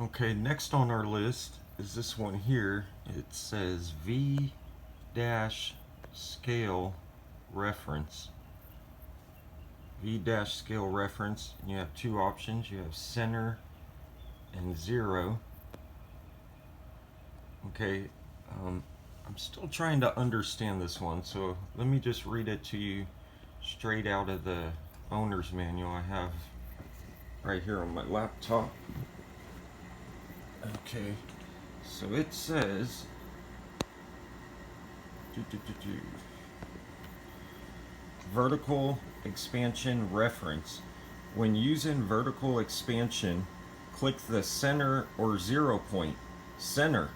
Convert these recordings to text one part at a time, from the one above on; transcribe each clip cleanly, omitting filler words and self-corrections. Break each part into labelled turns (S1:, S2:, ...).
S1: Okay, next on our list is this one here. It says V-scale reference. V-scale reference. You have two options. You have center and 0. Okay, I'm still trying to understand this one, so let me just read it to you straight out of the owner's manual I have right here on my laptop. Okay, so it says vertical expansion reference. When using vertical expansion, click the center or 0 point. Center.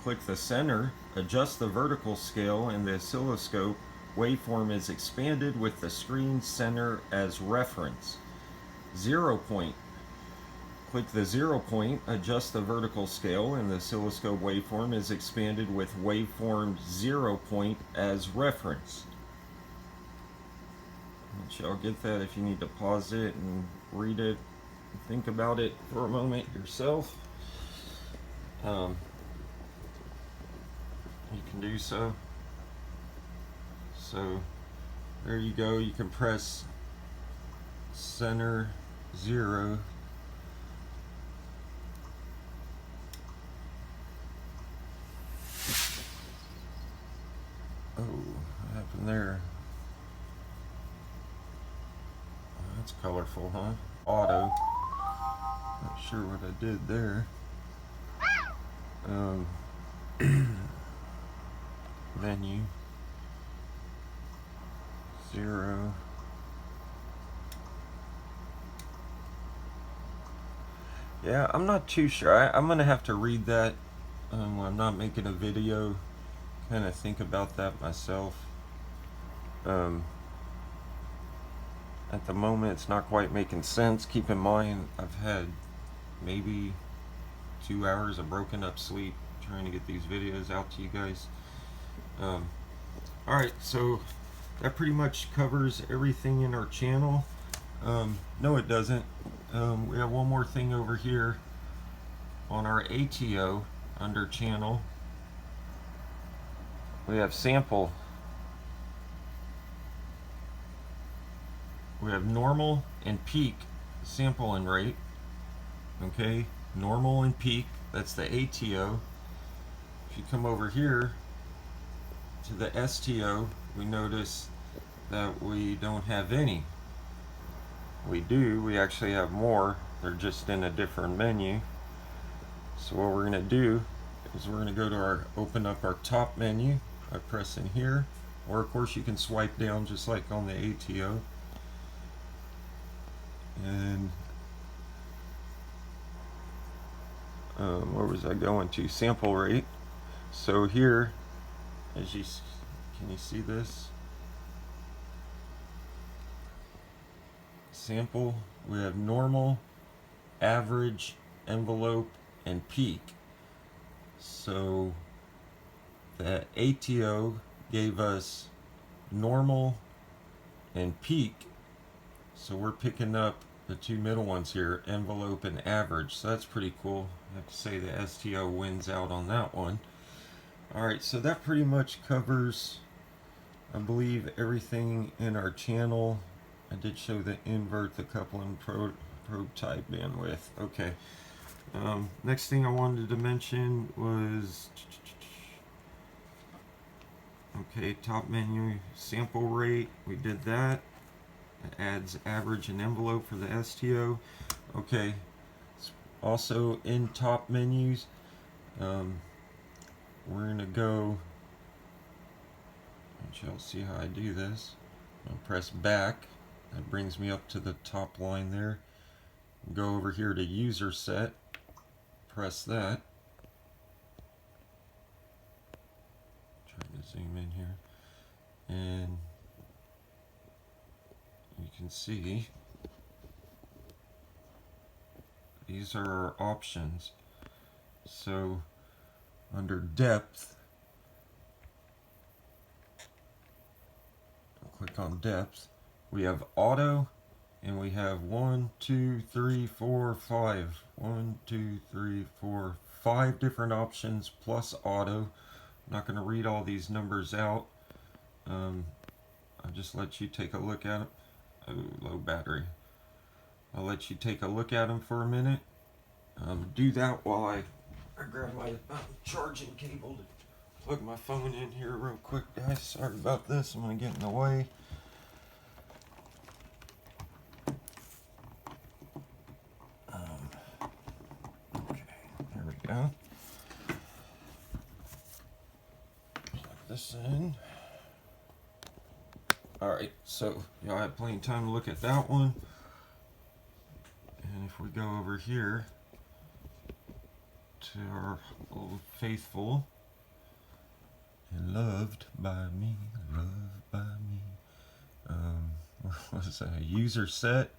S1: Click the center, adjust the vertical scale, and the oscilloscope waveform is expanded with the screen center as reference. 0 point. Click the 0 point, adjust the vertical scale, and the oscilloscope waveform is expanded with waveform 0 point as reference. Y'all get that if you need to pause it and read it and think about it for a moment yourself. You can do so. So there you go. You can press center 0. Oh, what happened there? Oh, that's colorful, huh? Auto. Not sure what I did there. Menu 0. Yeah, I'm not too sure. I'm gonna have to read that when I'm not making a video. Kind of think about that myself. At the moment, it's not quite making sense. Keep in mind, I've had maybe 2 hours of broken up sleep trying to get these videos out to you guys. Alright, so that pretty much covers everything in our channel. No, it doesn't. We have one more thing over here on our ATO under channel. We have sample. We have normal and peak sampling rate. Okay, normal and peak, that's the ATO. If you come over here to the STO, we notice that we don't have any. We do, we actually have more. They're just in a different menu. So what we're going to do is we're going to go to our, open up our top menu by pressing here, or of course you can swipe down just like on the ATO. And where was I going to? Sample rate. So here, as you can you see this? Sample, we have normal, average, envelope, and peak. So the ATO gave us normal and peak, so we're picking up the two middle ones here, envelope and average, so that's pretty cool. I have to say the STO wins out on that one. Alright, so that pretty much covers, I believe, everything in our channel. I did show the invert, the coupling, probe type bandwidth. Okay. Next thing I wanted to mention was, okay, top menu, sample rate. We did that. It adds average and envelope for the STO. Okay. Also in top menus, we're gonna go, and you'll see how I do this. I'll press back. That brings me up to the top line there. Go over here to user set. Press that. Trying to zoom in here, and you can see these are our options. So under depth, I'll click on depth. We have auto and we have 1, 2, 3, 4, 5. 1, 2, 3, 4, 5 different options plus auto. I'm not going to read all these numbers out. I'll just let you take a look at them. Oh, low battery. I'll let you take a look at them for a minute. Do that while I grab my charging cable to plug my phone in here real quick, guys. Sorry about this. I'm going to get in the way. Okay, there we go. Plug this in. Alright, so y'all have plenty of time to look at that one. And if we go over here to our old faithful and loved by me, what was that? User set,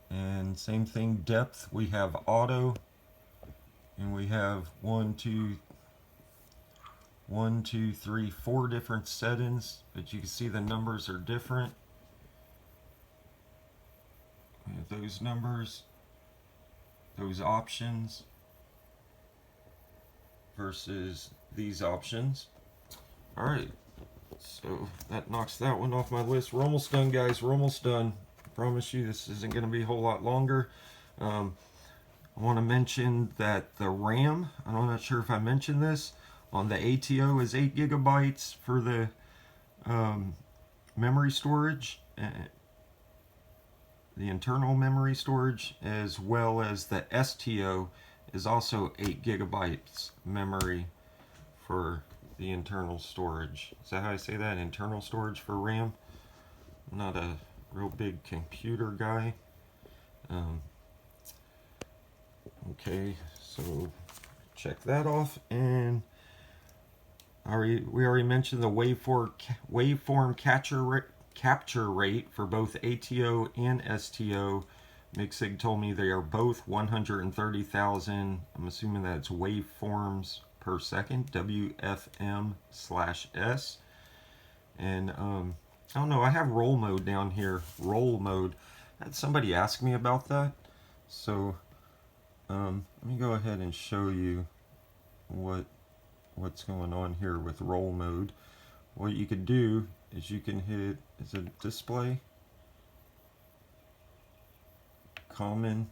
S1: and same thing, depth. We have auto, and we have 1, 2, 3, 4 different settings, but you can see the numbers are different. We have those numbers, those options versus these options. Alright, so that knocks that one off my list. We're almost done, guys. We're almost done. I promise you this isn't going to be a whole lot longer. I want to mention that the RAM, I'm not sure if I mentioned this, on the ATO is 8 gigabytes for the memory storage, the internal memory storage, as well as the STO is also 8 gigabytes memory for the internal storage. Is that how I say that? Internal storage for RAM? I'm not a real big computer guy. Okay, so check that off. And we already mentioned the waveform capture rate for both ATO and STO. Micsig told me they are both 130,000. I'm assuming that's waveforms per second, WFM/S. And I don't know, I have roll mode down here. Roll mode. I had somebody ask me about that. So let me go ahead and show you what's going on here with roll mode. What you could do is you can hit, is it display? Common.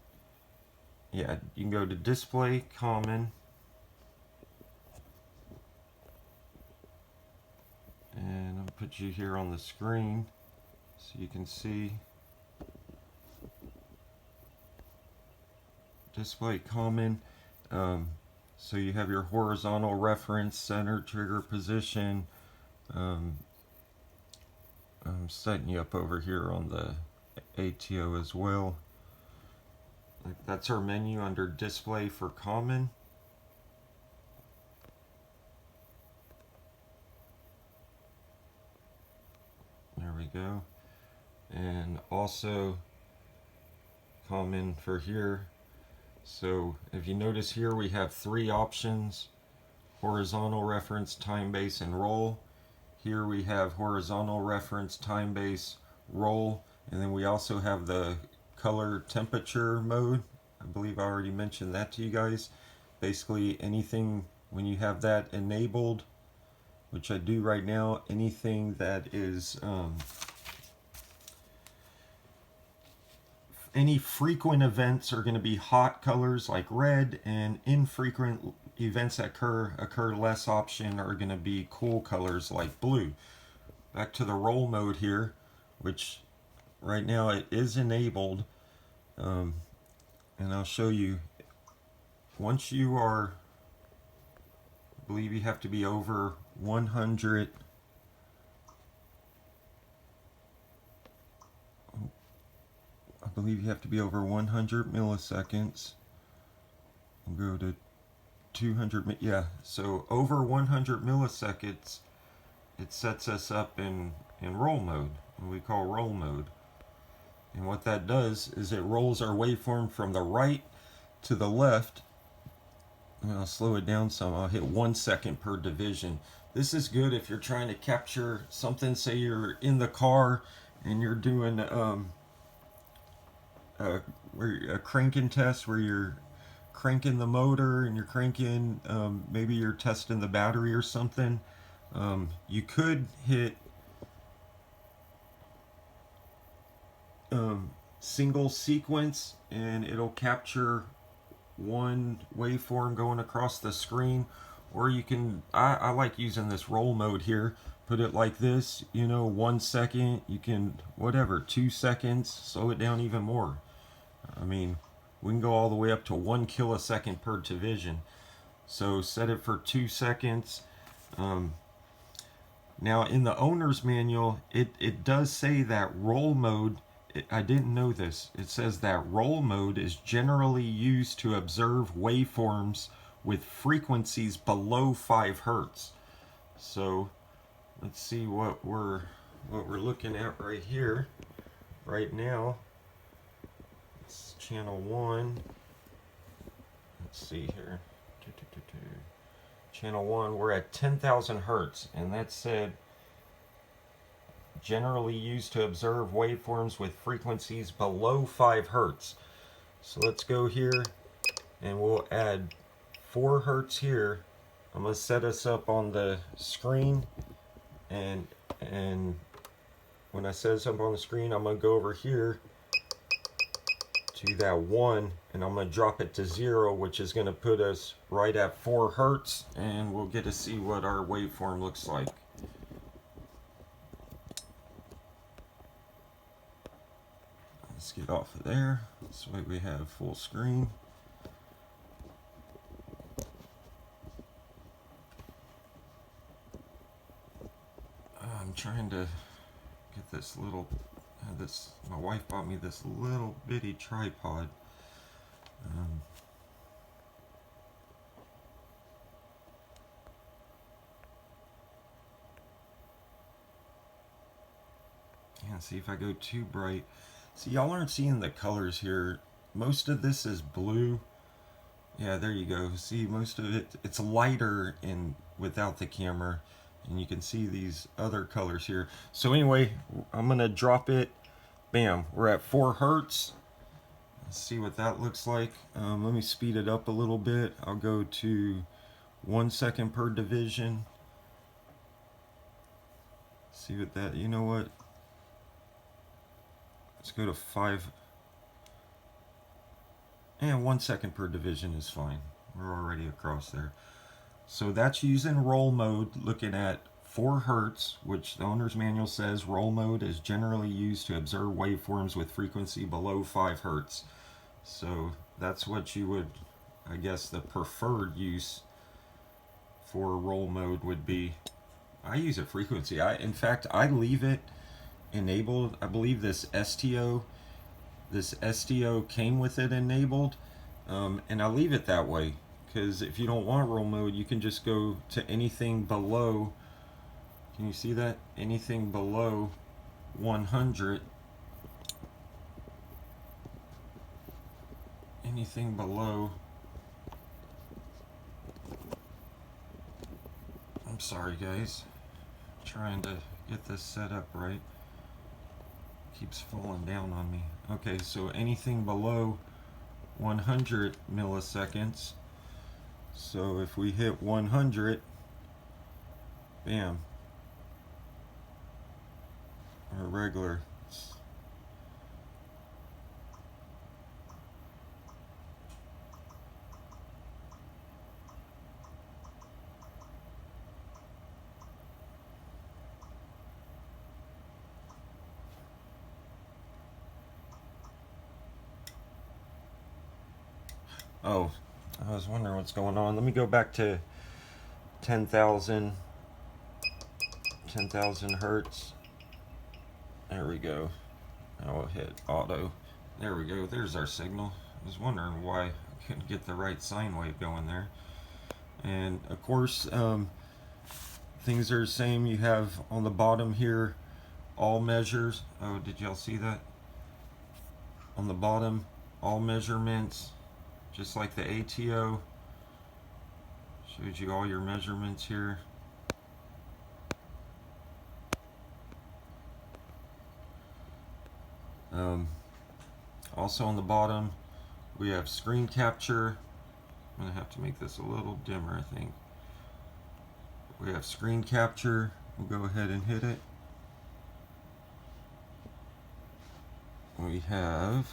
S1: Yeah, you can go to display, common, and I'll put you here on the screen so you can see. Display common. So you have your horizontal reference, center, trigger position. I'm setting you up over here on the ATO as well. That's our menu under display for common. There we go. And also common for here. So if you notice here, we have 3 options: horizontal reference, time base, and roll. Here we have horizontal reference, time base, roll, and then we also have the color temperature mode. I believe I already mentioned that to you guys. Basically anything, when you have that enabled, which I do right now, anything that is any frequent events are going to be hot colors like red, and infrequent events that occur less often are going to be cool colors like blue. Back to the roll mode here, which right now it is enabled, and I'll show you. Once you are, I believe you have to be over 100. I believe you have to be over 100 milliseconds. We'll go to 200. Yeah, so over 100 milliseconds, it sets us up in roll mode, what we call roll mode. And what that does is it rolls our waveform from the right to the left. And I'll slow it down some. I'll hit 1 second per division. This is good if you're trying to capture something. Say you're in the car and you're doing a cranking test where you're cranking the motor and you're cranking, maybe you're testing the battery or something. You could hit single sequence and it'll capture one waveform going across the screen, or you can, I like using this roll mode here, put it like this, you know, 1 second, you can whatever, 2 seconds, slow it down even more. I mean, we can go all the way up to 1 kilosecond per division. So set it for 2 seconds. Now in the owner's manual, it does say that roll mode, I didn't know this, it says that roll mode is generally used to observe waveforms with frequencies below 5 hertz. So let's see what we're looking at right here. Right now, it's channel 1. Let's see here. Channel 1, we're at 10,000 hertz, and that said generally used to observe waveforms with frequencies below 5 hertz. So let's go here and we'll add 4 hertz here. I'm going to set us up on the screen, and when I set us up on the screen, I'm going to go over here to that 1 and I'm going to drop it to 0, which is going to put us right at 4 hertz, and we'll get to see what our waveform looks like. Let's get off of there. This way we have full screen. I'm trying to get this little, my wife bought me this little bitty tripod. Yeah, see if I go too bright. See, y'all aren't seeing the colors here. Most of this is blue. Yeah, there you go. See, most of it, it's lighter in without the camera. And you can see these other colors here. So anyway, I'm going to drop it. Bam, we're at 4 hertz. Let's see what that looks like. Let me speed it up a little bit. I'll go to 1 second per division. See what that, you know what? Let's go to 5. And 1 second per division is fine. We're already across there. So that's using roll mode, looking at 4 hertz, which the owner's manual says roll mode is generally used to observe waveforms with frequency below 5 hertz. So that's what you would, I guess the preferred use for roll mode would be. I use a frequency. In fact, I leave it enabled. I believe this STO came with it enabled, and I leave it that way, because if you don't want roll mode, you can just go to anything below. Can you see that? Anything below 100. Anything below, I'm sorry guys, I'm trying to get this set up right. Keeps falling down on me. Okay, so anything below 100 milliseconds. So if we hit 100, bam, our regular. Oh, I was wondering what's going on. Let me go back to 10,000 hertz. There we go. Now we'll hit auto. There we go. There's our signal. I was wondering why I couldn't get the right sine wave going there. And of course, things are the same. You have on the bottom here all measures. Oh, did y'all see that? On the bottom, all measurements. Just like the ATO, showed you all your measurements here. Also on the bottom we have screen capture. I'm gonna have to make this a little dimmer, I think. We have screen capture. We'll go ahead and hit it. We have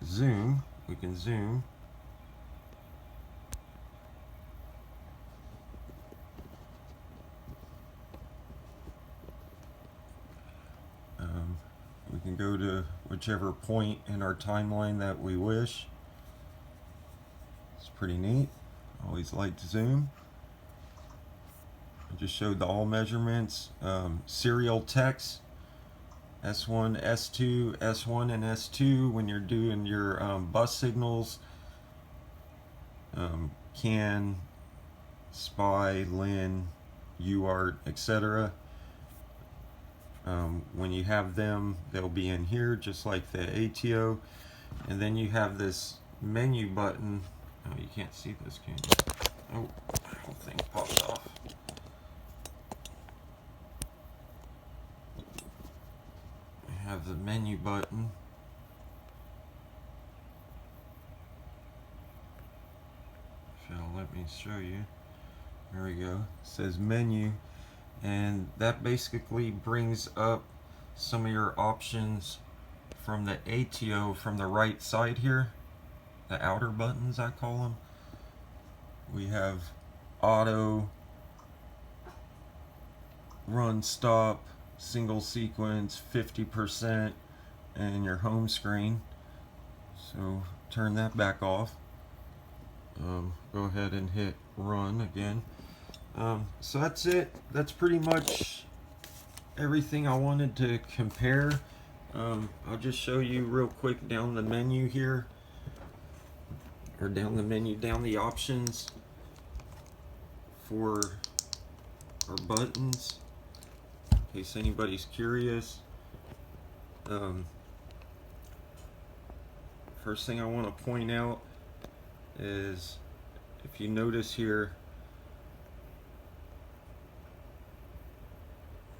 S1: zoom. We can zoom. We can go to whichever point in our timeline that we wish. It's pretty neat. Always like to zoom. I just showed the all measurements. Serial text, S1, S2, S1, and S2 when you're doing your bus signals. CAN, SPI, LIN, UART, etc. When you have them, they'll be in here just like the ATO. And then you have this menu button. Oh, you can't see this, can you? Oh, the whole thing popped off. You have the menu button. If you'll let me show you. There we go. It says menu. And that basically brings up some of your options from the ATO from the right side here. The outer buttons, I call them. We have auto, run, stop, single sequence, 50%, and your home screen. So turn that back off. Go ahead and hit run again. So that's it. That's pretty much everything I wanted to compare. I'll just show you real quick down the menu here, or down the menu, down the options for our buttons, in case anybody's curious. First thing I want to point out is, if you notice here,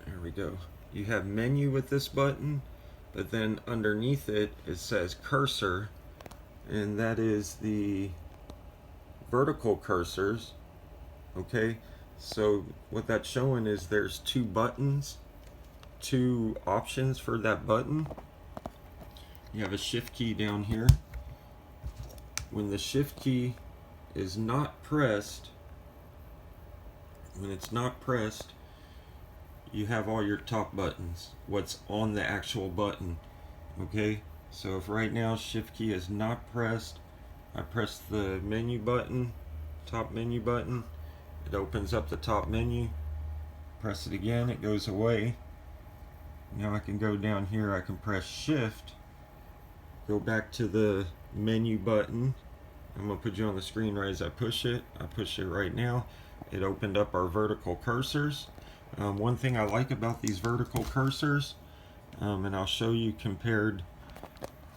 S1: there we go, you have menu with this button, but then underneath it, it says cursor, and that is the vertical cursors. Okay, so what that's showing is there's two buttons, two options for that button. You have a shift key down here. When the shift key is not pressed, when it's not pressed, you have all your top buttons, what's on the actual button. Okay, so if right now shift key is not pressed, I press the menu button, top menu button, it opens up the top menu. Press it again, it goes away. Now I can go down here, I can press shift, go back to the menu button. I'm going to put you on the screen right as I push it. I push it right now. It opened up our vertical cursors. One thing I like about these vertical cursors, and I'll show you compared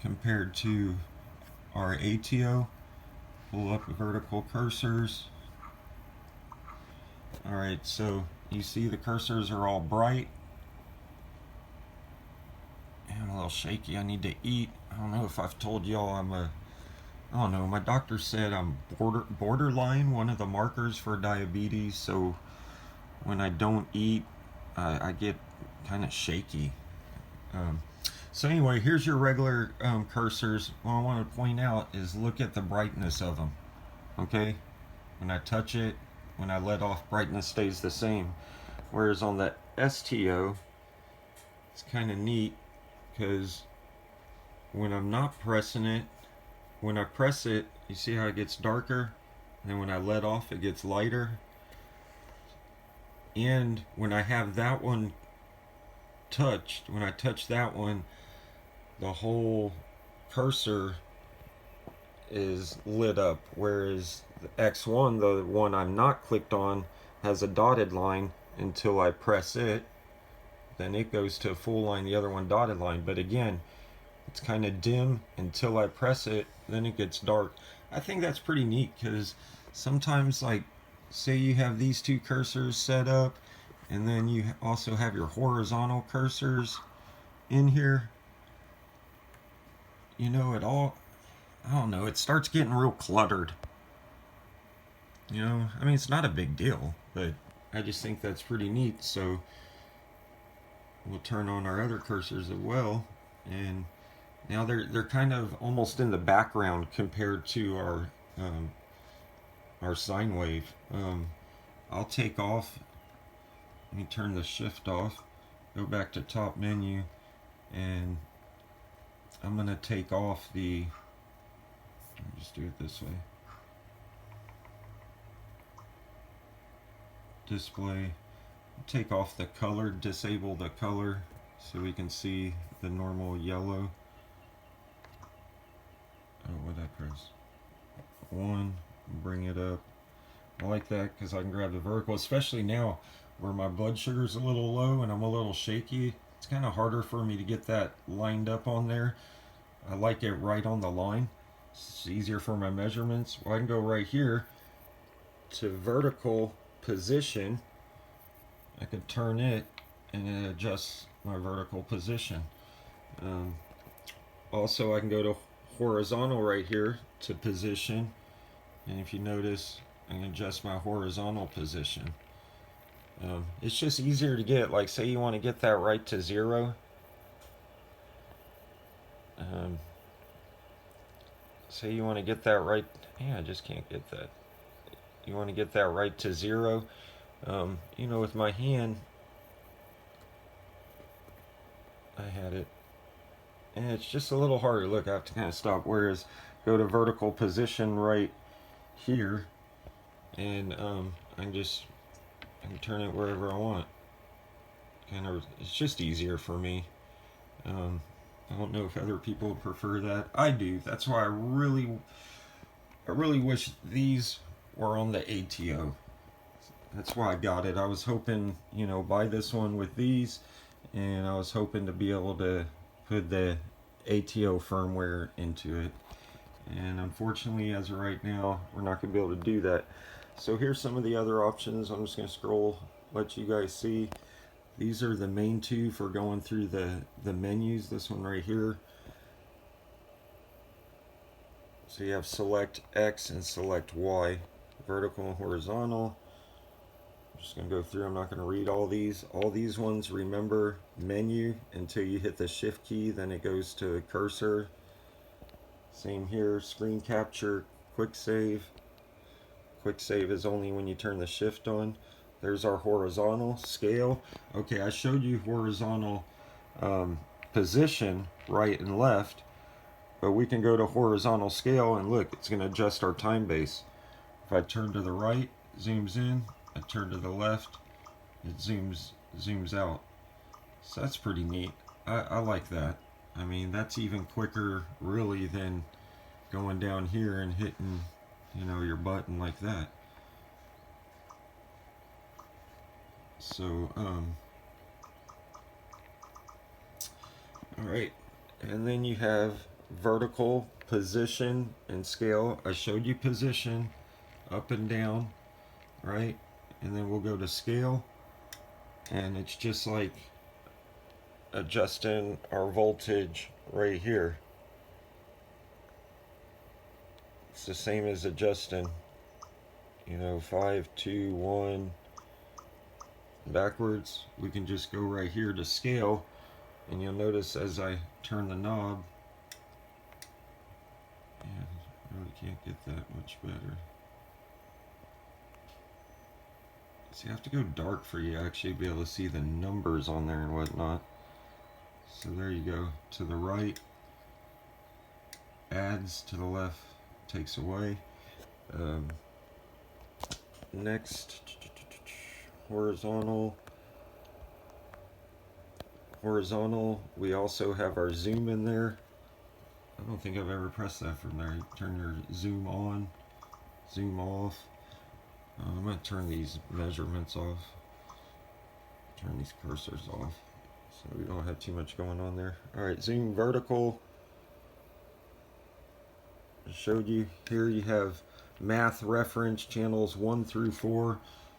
S1: to our ATO. Pull up the vertical cursors. Alright, so you see the cursors are all bright. I'm a little shaky, I need to eat. I don't know if I've told y'all I don't know, my doctor said I'm borderline, one of the markers for diabetes, so when I don't eat, I get kind of shaky. So anyway, here's your regular cursors. What I want to point out is look at the brightness of them. Okay, when I touch it, when I let off, brightness stays the same. Whereas on the STO, it's kind of neat because when I'm not pressing it, when I press it, you see how it gets darker, and then when I let off, it gets lighter. And when I have that one touched, when I touch that one, the whole cursor is lit up, whereas the X1, the one I'm not clicked on, has a dotted line until I press it. Then it goes to a full line, the other one dotted line. But again, it's kind of dim until I press it, then it gets dark. I think that's pretty neat because sometimes, like, say you have these two cursors set up, and then you also have your horizontal cursors in here. you know, it all, I don't know, it starts getting real cluttered. You know, I mean, it's not a big deal, but I just think that's pretty neat. So we'll turn on our other cursors as well, and now they're kind of almost in the background compared to our sine wave. I'll take off. Let me turn the shift off. Go back to top menu, and I'm gonna take off the. Let me just do it this way. Display. Take off the color. Disable the color so we can see the normal yellow. Oh, what did I press? 1. Bring it up. I like that because I can grab the vertical, especially now where my blood sugar's a little low and I'm a little shaky. It's kind of harder for me to get that lined up on there. I like it right on the line. It's easier for my measurements. Well, I can go right here to vertical position. I could turn it and it adjusts my vertical position. Also, I can go to horizontal right here to position, and if you notice, I can adjust my horizontal position. It's just easier to get, like say you want to get that right to 0. Say you want to get that right, I just can't get that. You want to get that right to 0. You know, with my hand, I had it, and it's just a little harder. Look, I have to kind of stop. Whereas, go to vertical position right here, and I can turn it wherever I want. Kind of, it's just easier for me. I don't know if other people prefer that. I do. That's why I really wish these were on the ATO. That's why I got it. I was hoping, you know, buy this one with these, and I was hoping to be able to put the ATO firmware into it. And unfortunately, as of right now, we're not going to be able to do that. So here's some of the other options. I'm just going to scroll, let you guys see. These are the main two for going through the menus. This one right here. So you have select X and select Y, vertical and horizontal. I'm just going to go through. I'm not going to read all these. All these ones, remember, menu until you hit the shift key, then it goes to cursor. Same here, screen capture, quick save. Quick save is only when you turn the shift on. There's our horizontal scale. Okay, I showed you horizontal position, right and left, but we can go to horizontal scale, and look, it's going to adjust our time base. If I turn to the right, zooms in. I turn to the left, it zooms out. So that's pretty neat. I like that. I mean, that's even quicker really than going down here and hitting, you know, your button like that. So all right, and then you have vertical position and scale. I showed you position up and down, right? And then we'll go to scale, and it's just like adjusting our voltage right here. It's the same as adjusting, you know, 5, 2, 1 backwards. We can just go right here to scale, and you'll notice as I turn the knob, and I really can't get that much better. So you have to go dark for you to actually be able to see the numbers on there and whatnot. So there you go. To the right, adds. To the left, takes away. Next, horizontal. Horizontal, we also have our zoom in there. I don't think I've ever pressed that from there. You turn your zoom on, zoom off. I'm going to turn these measurements off. Turn these cursors off so we don't have too much going on there. Alright, zoom vertical. I showed you. Here you have math reference channels 1 through 4.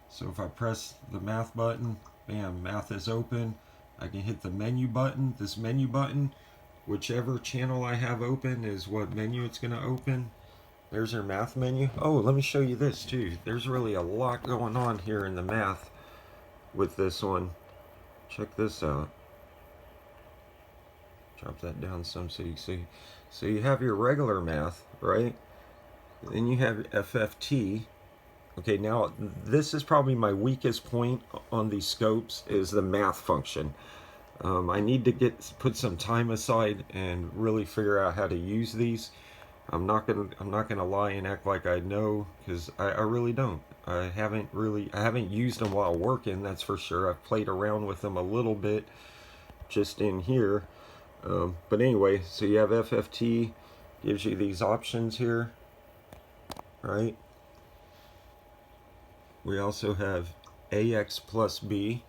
S1: So if I press the math button, bam, math is open. I can hit the menu button. This menu button whichever channel I have open is what menu it's going to open. There's our math menu. Oh, let me show you this too. There's really a lot going on here in the math with this one. Check this out. Drop that down some so you see. So you have your regular math, right? Then you have FFT. Okay, now this is probably my weakest point on these scopes, is the math function. I need to put some time aside and really figure out how to use these. I'm not gonna lie and act like I know, because I really don't. I haven't used them while working, that's for sure. I've played around with them a little bit just in here. But anyway, so you have FFT, gives you these options here, right? We also have AX plus B,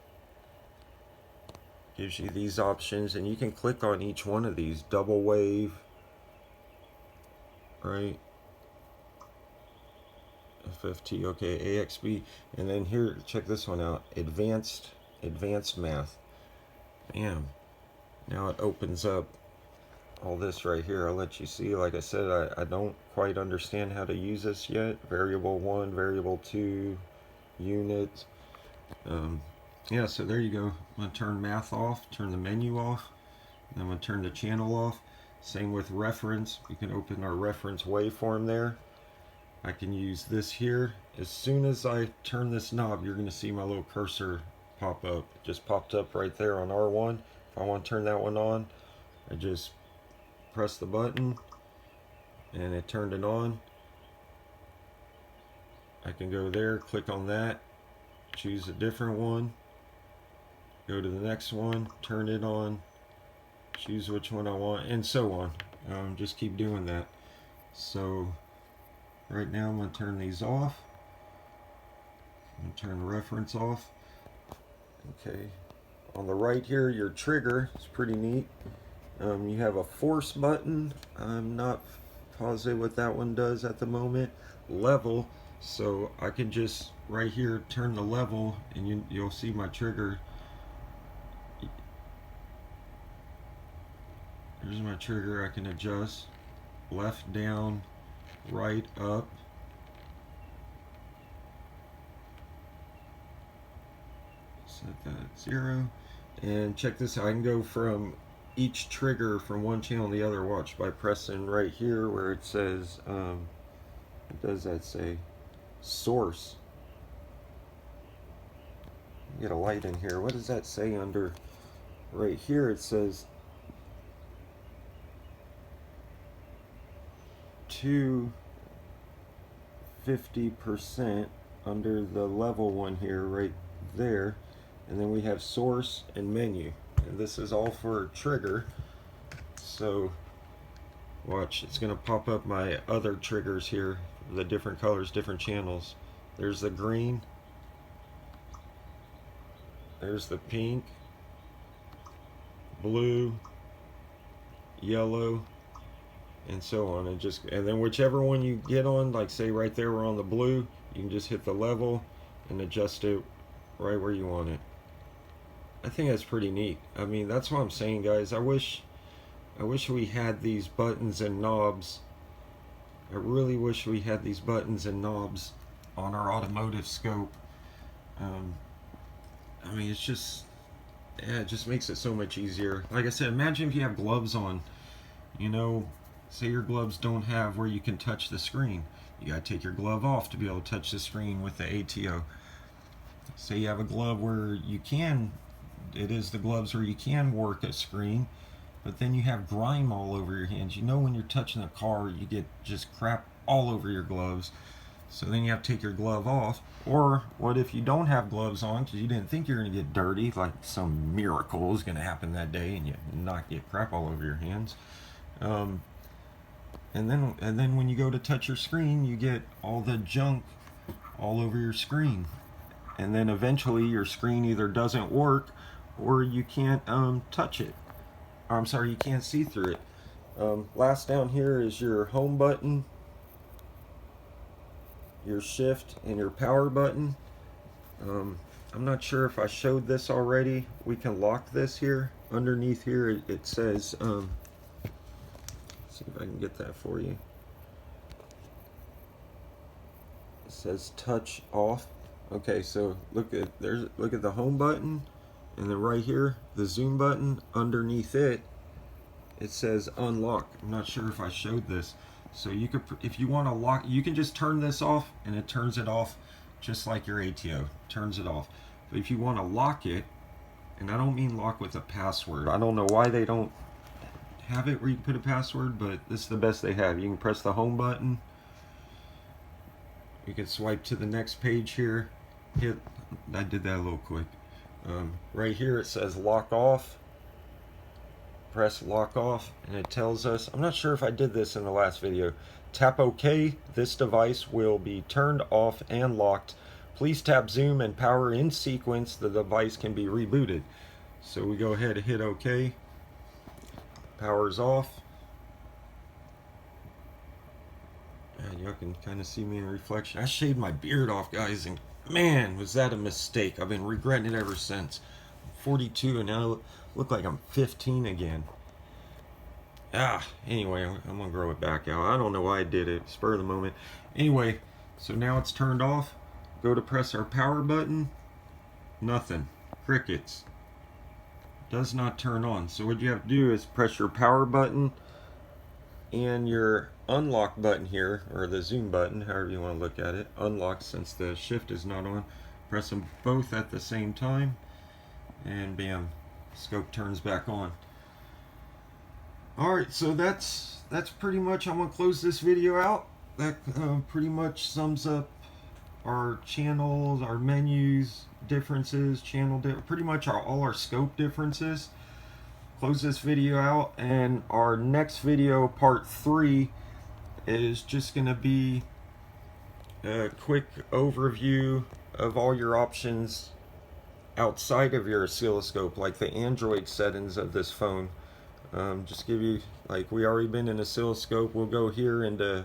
S1: gives you these options, and you can click on each one of these. Double wave, right? FFT, okay, AXB, and then here, check this one out, advanced math. Bam. Now it opens up all this right here. I'll let you see. Like I said, I don't quite understand how to use this yet. Variable 1, variable 2, unit. Yeah, so there you go. I'm going to turn math off, turn the menu off, and I'm going to turn the channel off. Same with reference. We can open our reference waveform there. I can use this here. As soon as I turn this knob, you're going to see my little cursor pop up. It just popped up right there on R1. If I want to turn that one on, I just press the button and it turned it on. I can go there, click on that, choose a different one, go to the next one, turn it on, choose which one I want, and so on. Just keep doing that. So right now I'm going to turn these off. I'm going to turn the reference off. Okay. On the right here, your trigger is pretty neat. You have a force button. I'm not positive what that one does at the moment. Level. So I can just right here turn the level, and you'll see my trigger. There's my trigger. I can adjust left, down, right, up. Set that at 0. And check this out. I can go from each trigger from one channel to the other. Watch, by pressing right here where it says, what does that say? Source. Get a light in here. What does that say under right here? It says 250% under the level one here, right there. And then we have source and menu, and this is all for trigger. So watch, it's going to pop up my other triggers here, the different colors, different channels. There's the green, there's the pink, blue, yellow, and so on. And then whichever one you get on, like say right there we're on the blue, you can just hit the level and adjust it right where you want it. I think that's pretty neat. I mean, that's what I'm saying, guys. I wish we had these buttons and knobs. I really wish we had these buttons and knobs on our automotive scope. I mean, it's just, yeah, it just makes it so much easier. Like I said, imagine if you have gloves on. You know, say your gloves don't have where you can touch the screen. You gotta take your glove off to be able to touch the screen with the ATO. Say you have a glove where you can, it is the gloves where you can work a screen, but then you have grime all over your hands. You know, when you're touching a car, you get just crap all over your gloves. So then you have to take your glove off. Or what if you don't have gloves on because you didn't think you're going to get dirty, like some miracle is going to happen that day and you not get crap all over your hands. And then when you go to touch your screen, you get all the junk all over your screen. And then eventually your screen either doesn't work or you can't touch it. I'm sorry, you can't see through it. Last down here is your home button, your shift, and your power button. I'm not sure if I showed this already. We can lock this here. Underneath here it says see if I can get that for you. It says touch off. Okay, so look at the home button, and then right here the zoom button. Underneath it, it says unlock. I'm not sure if I showed this. So you could, if you want to lock, you can just turn this off, and it turns it off just like your ATO. Turns it off. But if you want to lock it, and I don't mean lock with a password. I don't know why they don't have it where you can put a password, but this is the best they have. You can press the home button. You can swipe to the next page here. I did that a little quick. Right here it says lock off. Press lock off, and it tells us, I'm not sure if I did this in the last video. Tap OK. This device will be turned off and locked. Please tap zoom and power in sequence. The device can be rebooted. So we go ahead and hit OK. Power's off. And y'all can kind of see me in reflection. I shaved my beard off, guys, and man, was that a mistake. I've been regretting it ever since. I'm 42 and now I look like I'm 15 again. Anyway, I'm gonna grow it back out. I don't know why I did it. Spur of the moment. Anyway, so now it's turned off. Go to press our power button. Nothing. Crickets. Does not turn on. So what you have to do is press your power button and your unlock button here, or the zoom button, however you want to look at it. Unlock, since the shift is not on. Press them both at the same time, and bam, scope turns back on. Alright, so that's pretty much, I'm going to close this video out. That pretty much sums up our channels, our menus, differences, pretty much all our scope differences. Close this video out, and our next video, part 3, is just going to be a quick overview of all your options outside of your oscilloscope, like the Android settings of this phone. Just give you, like, we already been in oscilloscope. We'll go here into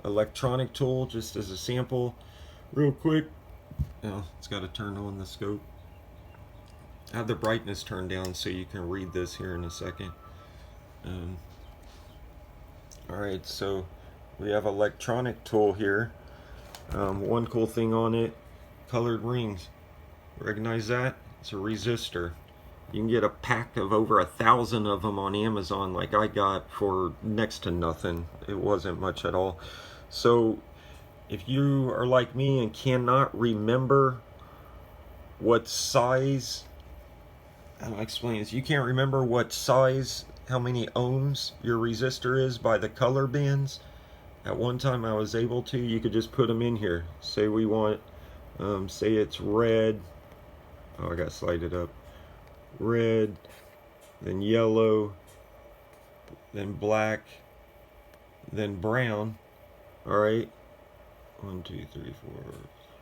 S1: electronic tool just as a sample real quick. It's got to turn on the scope. I have the brightness turned down so you can read this here in a second. Alright, so we have electronic tool here. One cool thing on it, colored rings. Recognize that? It's a resistor. You can get a pack of over 1,000 of them on Amazon, like I got, for next to nothing. It wasn't much at all. So if you are like me and cannot remember what size, I'll explain this. You can't remember what size, how many ohms your resistor is by the color bands. At one time I was able to. You could just put them in here. Say we want, say it's red. Oh, I got to slide it up. Red, then yellow, then black, then brown. All right. 1, 2, 3,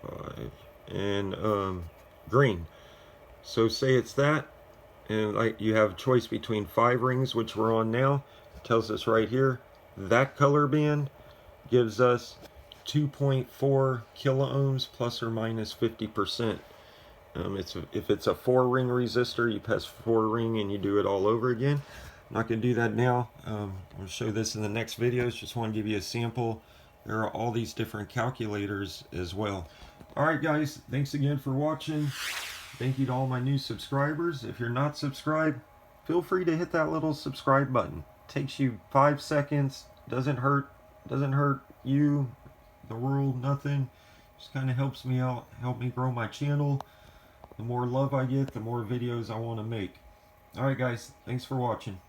S1: 4, 5, and green. So say it's that, and like you have a choice between 5 rings, which we're on now. It tells us right here that color band gives us 2.4 kilo ohms plus or minus 50%. If it's a 4-ring resistor, you press 4 ring and you do it all over again. I'm not going to do that now. I'll show this in the next videos. Just want to give you a sample. There are all these different calculators as well. Alright guys, thanks again for watching. Thank you to all my new subscribers. If you're not subscribed, feel free to hit that little subscribe button. It takes you 5 seconds. Doesn't hurt you, the world, nothing. Just kind of helps me out, help me grow my channel. The more love I get, the more videos I want to make. Alright guys, thanks for watching.